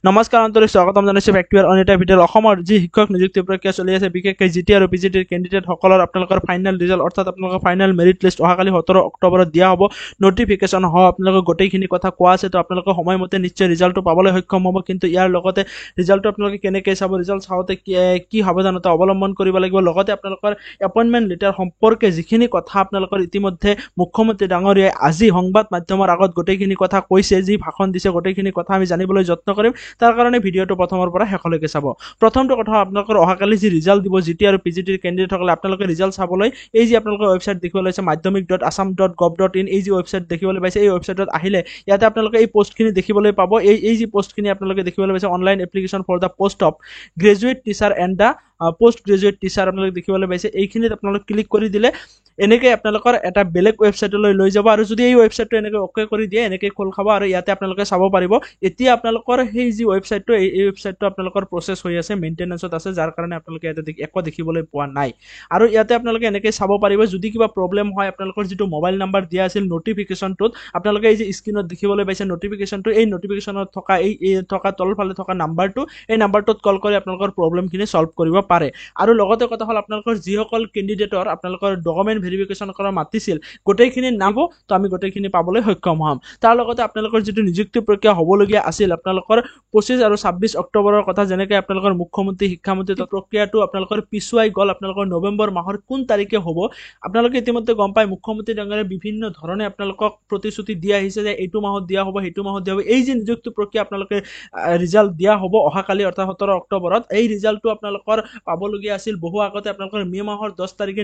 নমস্কাৰ আন্তৰিক স্বাগতম জনাইছোঁ ফেক্টুৱেৰ অন এটা ভিডিঅ'ৰ অসমৰ যি শিক্ষক নিযুক্তি প্ৰক্ৰিয়া চলি আছে বিশেষকৈ জিটি আৰু পিজিটিৰ কেণ্ডিডেটসকলৰ আপোনালোকৰ ফাইনেল ৰিজাল্ট অৰ্থাৎ আপোনালোকৰ ফাইনেল মেৰিট লিষ্ট অহাকালি 17 অক্টোবৰত দিয়া হ'ব নটিফিকেশ্যন হ'ব আপোনালোকৰ গোটেইখিনি কথা কোৱা আছে তো আপোনালোকৰ সময়মতে নিশ্চয় ৰিজাল্টটো পাবলৈ সক্ষম হ'ব কিন্তু ইয়াৰ লগতে ৰিজাল্টটো আপোনালোকে কেনেকৈ চাব ৰিজাল্ট চাওঁতে কি সাৱধানতা অৱলম্বন কৰিব লাগিব লগতে আপোনালোকৰ এপইণ্টমেণ্ট লেটাৰ সম্পৰ্কে যিখিনি কথা আপোনালোকৰ ইতিমধ্যে মুখ্যমন্ত্ৰী ডাঙৰীয়াই আজি সংবাদ মাধ্যমৰ আগত গোটেইখিনি কথা কৈছে যি ভাষণ দিছে গোটেইখিনি কথা আমি জানিবলৈ যত্ন কৰিম তাৰ কাৰণে ভিডিঅ'টো প্ৰথমৰ পৰা শেষলৈকে চাব প্ৰথমটো কথা আপোনালোকৰ অহাকালি যি ৰিজাল্ট দিব জিটি আৰু পিজিটিৰ কেণ্ডিডেটসকলে আপোনালোকে ৰিজাল্ট চাবলৈ এই যে আপোনালোকৰ ৱেবছাইট দেখিবলৈ পাইছে madhyamik.assam.gov.in এই যে ৱেবছাইট দেখিবলৈ পাইছে এই ৱেবছাইটত আহিলে ইয়াতে আপোনালোকে এই পোষ্টখিনি দেখিবলৈ পাব এই যে পোষ্টখিনি আপোনালোকে দেখিবলৈ পাইছে online application for the post of graduate teacher and the post graduate teacher আপোনালোকে দেখিবলৈ পাইছে এইখিনিত আপোনালোকে ক্লিক কৰি দিলে এনেকৈ আপোনালোকৰ এটা বেলেগ ৱেবছাইটলৈ লৈ যাব আৰু যদি এই ৱেবছাইটটো এনেকৈ অ'কে কৰি দিয়ে এনেকৈ খোল খাব আৰু ইয়াতে আপোনালোকে চাব পাৰিব এতিয়া আপোনালোকৰ সেই যি ৱেবছাইটটো এই ৱেবছাইটটো আপোনালোকৰ প্ৰচেছ হৈ আছে মেইনটেনেন্সত আছে যাৰ কাৰণে আপোনালোকে ইয়াতে একো দেখিবলৈ পোৱা নাই আৰু ইয়াতে আপোনালোকে এনেকৈ চাব পাৰিব যদি কিবা প্ৰব্লেম হয় আপোনালোকৰ যিটো মোবাইল নাম্বাৰ দিয়া আছিল নটিফিকেশ্যনটোত আপোনালোকে এই যে স্ক্ৰীনত দেখিবলৈ পাইছে নটিফিকেশ্যনটো এই নটিফিকেশ্যনত থকা এই থকা তলফালে থকা নাম্বাৰটো এই নাম্বাৰটোত কল কৰি আপোনালোকৰ প্ৰব্লেমখিনি সলভ কৰিব পাৰে আৰু লগতে কথা হ'ল আপোনালোকৰ যিসকল কেণ্ডিডেটৰ আপোনালোকৰ ডকুমেণ্ট ভেৰিফিকেশ্যন কৰা মাতিছিল গোটেইখিনি নাম তো আমি গোটেইখিনি পাবলৈ সক্ষম হ'ম তাৰ লগতে আপোনালোকৰ যিটো নিযুক্তি প্ৰক্ৰিয়া হ'বলগীয়া আছিল আপোনালোকৰ 25 আৰু 26 অক্টোবৰৰ কথা যেনেকৈ আপোনালোকৰ মুখ্যমন্ত্ৰী শিক্ষামন্ত্ৰী প্ৰক্ৰিয়াটো আপোনালোকৰ পিছুৱাই গ'ল আপোনালোকৰ নৱেম্বৰ মাহৰ কোন তাৰিখে হ'ব আপোনালোকে ইতিমধ্যে গম পায় মুখ্যমন্ত্ৰী ডাঙৰীয়াই বিভিন্ন ধৰণে আপোনালোকক প্ৰতিশ্ৰুতি দি আহিছে যে এইটো মাহত দিয়া হ'ব সেইটো মাহত দিয়া হ'ব এই যে নিযুক্তি প্ৰক্ৰিয়া আপোনালোকে ৰিজাল্ট দিয়া হ'ব অহাকালি অৰ্থাৎ 17 অক্টোবৰত এই ৰিজাল্টটো আপোনালোকৰ পাবলগীয়া আছিল বহু আগতে আপোনালোকৰ মে মাহৰ 10 তাৰিখে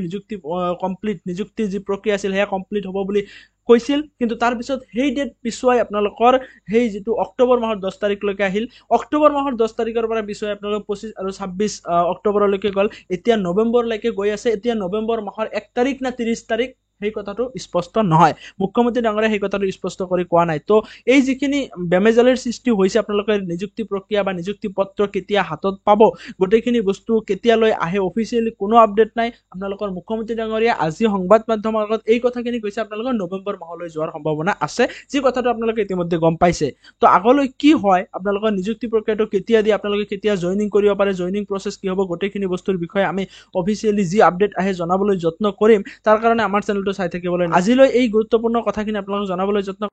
নিযুক্তি যি প্ৰক্ৰিয়া আছিল সেয়া কমপ্লিট হ'ব বুলি কৈছিল কিন্তু তাৰ পিছত সেই ডেট পিছুৱাই আপোনালোকৰ সেই যিটো অক্টোবৰ মাহৰ 10 তাৰিখলৈকে আহিল অক্টোবৰ মাহৰ 10 তাৰিখৰ পৰা পিছুৱাই আপোনালোকৰ 25 আৰু 26 অক্টোবৰলৈকে গ'ল এতিয়া নৱেম্বৰলৈকে গৈ আছে এতিয়া নৱেম্বৰ মাহৰ 1 তাৰিখ না 30 তাৰিখ সেই কথাটো স্পষ্ট নহয় মুখ্যমন্ত্ৰী ডাঙৰীয়াই সেই কথাটো স্পষ্ট কৰি কোৱা নাই তো এই যিখিনি বেমেজালিৰ সৃষ্টি হৈছে আপোনালোকে নিযুক্তি প্ৰক্ৰিয়া বা নিযুক্তি পত্ৰ কেতিয়া হাতত পাব গোটেইখিনি বস্তু কেতিয়ালৈ আহে অফিচিয়েলি কোনো আপডেট নাই আপোনালোকৰ মুখ্যমন্ত্ৰী ডাঙৰীয়া আজি সংবাদ মাধ্যমৰ আগত এই কথাখিনি কৈছে আপোনালোকৰ নৱেম্বৰ মাহলৈ যোৱাৰ সম্ভাৱনা আছে যি কথাটো আপোনালোকে ইতিমধ্যে গম পাইছে তো আগলৈ কি হয় আপোনালোকৰ নিযুক্তি প্ৰক্ৰিয়াটো কেতিয়া দিয়ে আপোনালোকে কেতিয়া জইনিং কৰিব পাৰে জইনিং প্ৰচেছ কি হ'ব গোটেইখিনি বস্তুৰ বিষয়ে আমি অফিচিয়েলি যি আপডেট আহে জনাবলৈ যত্ন কৰিম তাৰ কাৰণে আমাৰ চেনেলটো চাই থাকিবলৈ আজিলৈ এই গুৰুত্বপূৰ্ণ কথাখিনি আপোনালোকক জনাবলৈ যত্ন